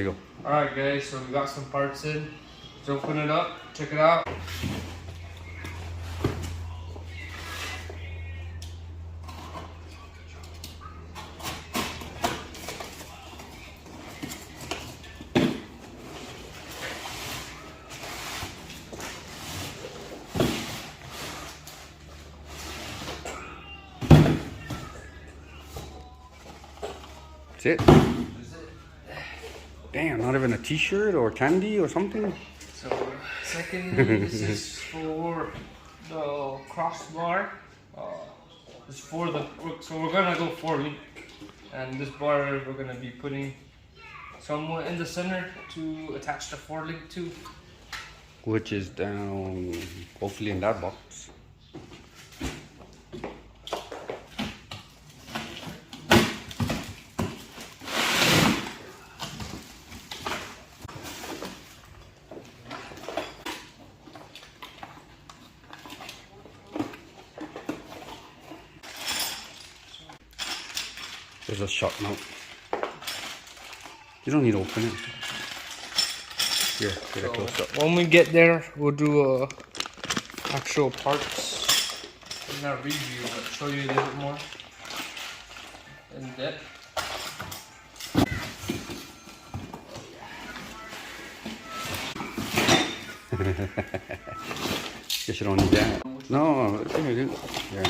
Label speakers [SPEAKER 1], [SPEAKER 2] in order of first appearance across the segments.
[SPEAKER 1] Here you go.
[SPEAKER 2] Alright guys, so we got some parts in. Let's open it up, check it out.
[SPEAKER 1] That's it. Damn, not even a t-shirt or candy or something?
[SPEAKER 2] So, secondly, this is for the crossbar. It's for the, so we're gonna go 4-link. And this bar we're gonna be putting somewhere in the center to attach the 4-link to.
[SPEAKER 1] Which is down, hopefully in that box. There's a shot note. You don't need to open it. Here, get a close up.
[SPEAKER 2] When we get there, we'll do actual parts. Not review, but show you a little bit more in depth.
[SPEAKER 1] Guess you don't need that. No, come here, dude. Here.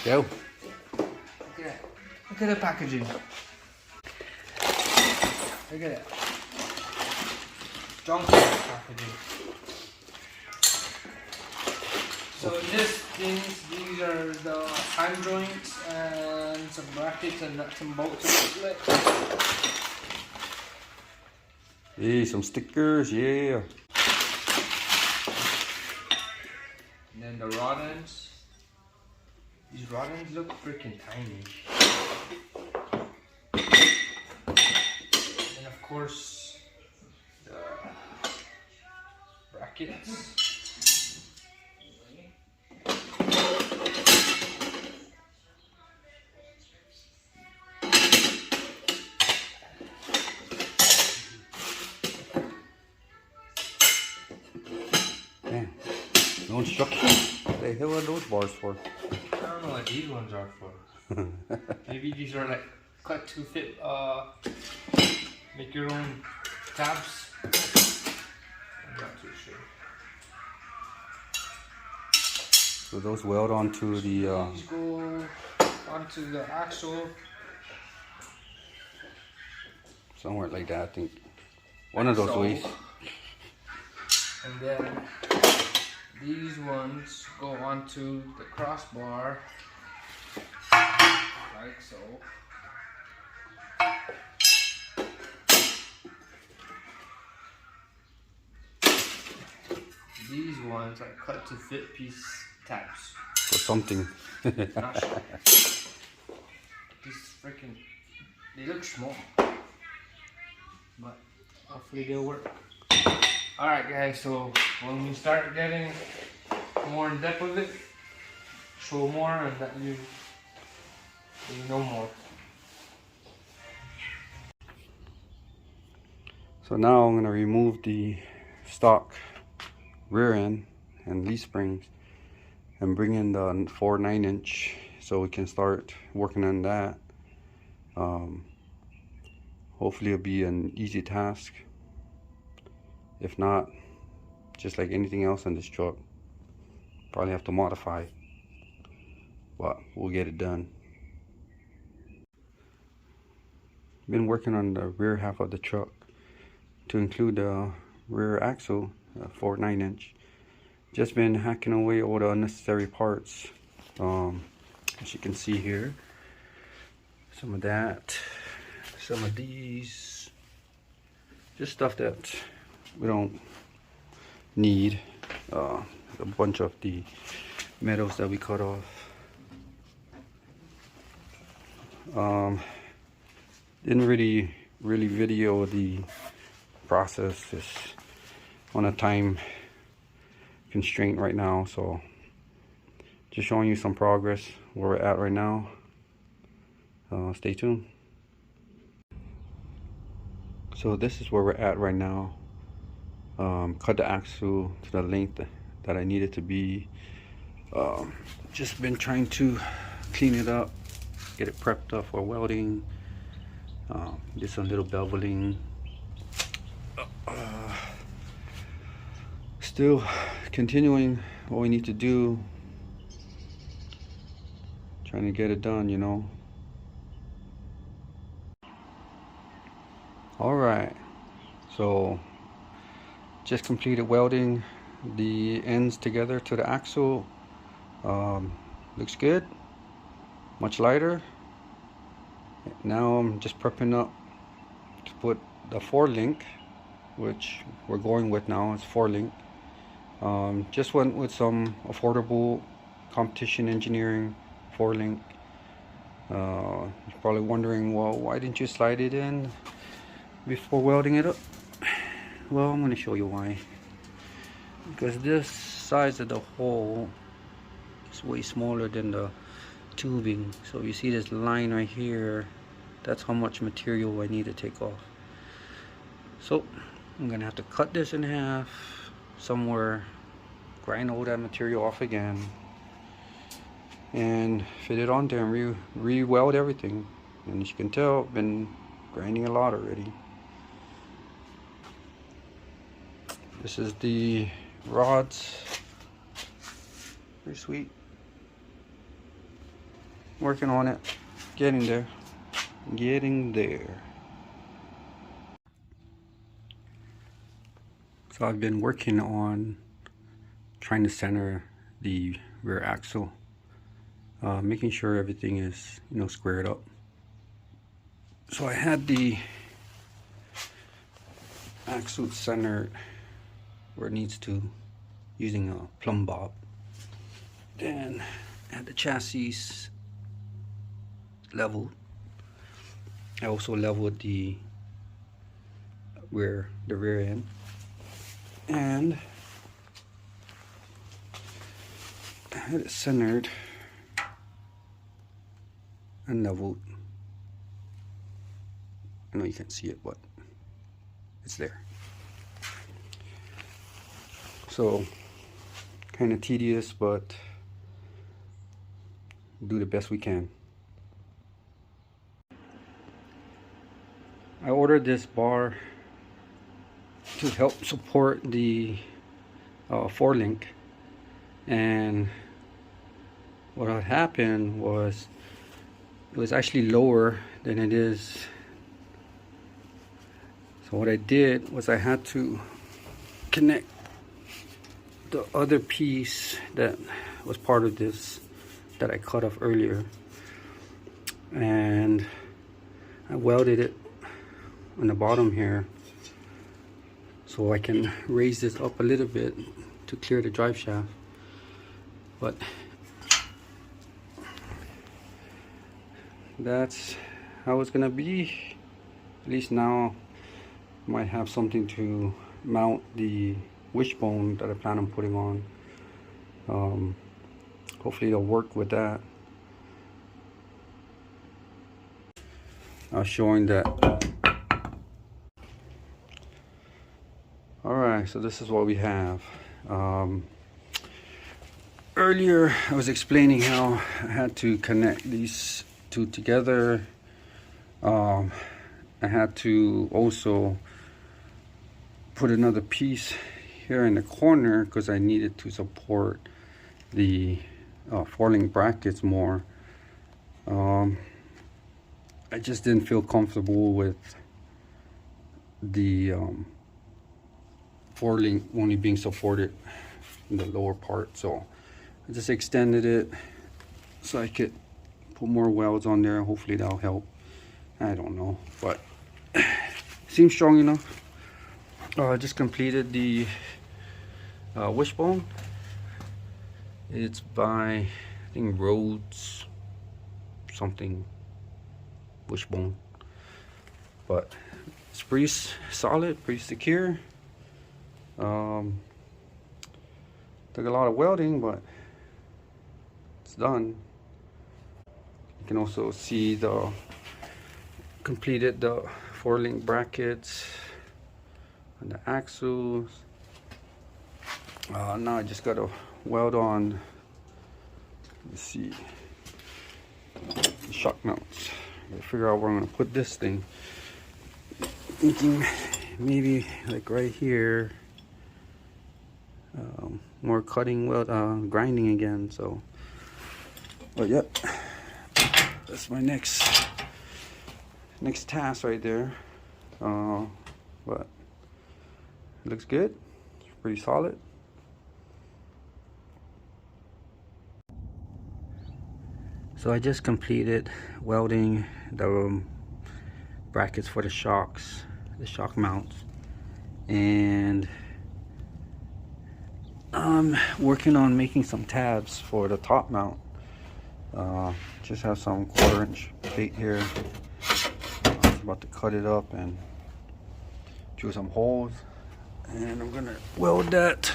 [SPEAKER 1] Go.
[SPEAKER 2] Look at that. Look at the packaging. Look at that. Junk packaging. So in this things, these are the hand joints and some brackets and nuts and bolts.
[SPEAKER 1] Hey, some stickers, yeah.
[SPEAKER 2] And then the rod ends. These rod ends look freaking tiny. And of course, the brackets.
[SPEAKER 1] Damn. No instructions? What the hell are those bars for?
[SPEAKER 2] I don't know what these ones are for. Maybe these are like cut to fit, make your own tabs. I'm not too sure.
[SPEAKER 1] So those weld onto the
[SPEAKER 2] These go onto the axle.
[SPEAKER 1] somewhere like that, I think. One of those ways.
[SPEAKER 2] And then these ones go onto the crossbar, like so. These ones are cut to fit piece tabs.
[SPEAKER 1] Or something.
[SPEAKER 2] Not sure. These freaking, they look small, but hopefully they'll work. Alright guys, so when we start getting more in depth with it, show more and that you know more.
[SPEAKER 1] So now I'm going to remove the stock rear end and leaf springs and bring in the 4 9-inch so we can start working on that. Hopefully it'll be an easy task. If not, just like anything else in this truck, probably have to modify, but we'll get it done. Been working on the rear half of the truck to include the rear axle, 4 9-inch. Just been hacking away all the unnecessary parts. As you can see here, some of that, some of these, just stuff that we don't need. A bunch of the metals that we cut off. Didn't really video the process. It's on a time constraint right now, so just showing you some progress where we're at right now. Stay tuned. So this is where we're at right now. Cut the axle to the length that I need it to be. Just been trying to clean it up, get it prepped up for welding. Did some little beveling. Still continuing what we need to do, trying to get it done, you know. All right, so just completed welding the ends together to the axle. Looks good, much lighter. Now I'm just prepping up to put the 4-link, which we're going with now. It's 4-link. Just went with some affordable competition engineering 4-link. You're probably wondering, well, why didn't you slide it in before welding it up? Well, I'm going to show you why. Because this size of the hole is way smaller than the tubing. So you see this line right here, that's how much material I need to take off. So I'm going to have to cut this in half somewhere, grind all that material off again, and fit it on there and re-weld everything. And as you can tell, I've been grinding a lot already. This is the rods. Pretty sweet. Working on it. Getting there. Getting there. So I've been working on trying to center the rear axle. Making sure everything is, you know, squared up. So I had the axle centered where it needs to, using a plumb bob. Then I had the chassis leveled. I also leveled the rear end, and I had it centered and leveled. I know you can't see it, but it's there. So kind of tedious, but do the best we can. I ordered this bar to help support the 4-link, and what had happened was it was actually lower than it is. So what I did was I had to connect the other piece that was part of this that I cut off earlier, and I welded it on the bottom here so I can raise this up a little bit to clear the drive shaft. But that's how it's gonna be. At least now I might have something to mount the wishbone that I plan on putting on. Hopefully it'll work with that. I was showing that. Alright, so this is what we have. Earlier I was explaining how I had to connect these two together. I had to also put another piece here in the corner because I needed to support the 4-link brackets more. I just didn't feel comfortable with the 4-link only being supported in the lower part, so I just extended it so I could put more welds on there. Hopefully that'll help. I don't know, but seems strong enough. I just completed the wishbone. It's by, I think, Rhodes something wishbone, but it's pretty solid, pretty secure. Took a lot of welding, but it's done. You can also see the completed the 4-link brackets on the axles. Now I just gotta weld on, let's see, the shock mounts. Gotta figure out where I'm gonna put this thing. Thinking maybe like right here. More cutting, weld, grinding again. So, but yep, that's my next task right there. But it looks good. It's pretty solid. So I just completed welding the brackets for the shocks, the shock mounts, and I'm working on making some tabs for the top mount. Just have some 1/4-inch plate here. I'm about to cut it up and drill some holes, and I'm gonna weld that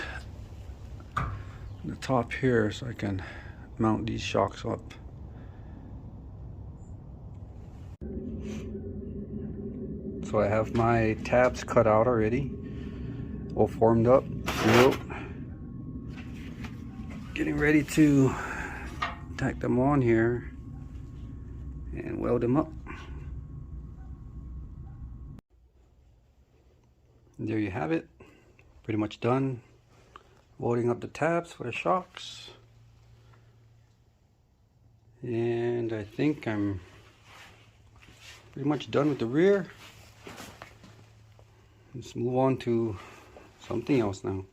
[SPEAKER 1] on the top here so I can mount these shocks up. So I have my tabs cut out already, all formed up, drilled. Getting ready to tack them on here and weld them up. And there you have it, pretty much done welding up the tabs for the shocks. And I think I'm pretty much done with the rear. Let's move on to something else now.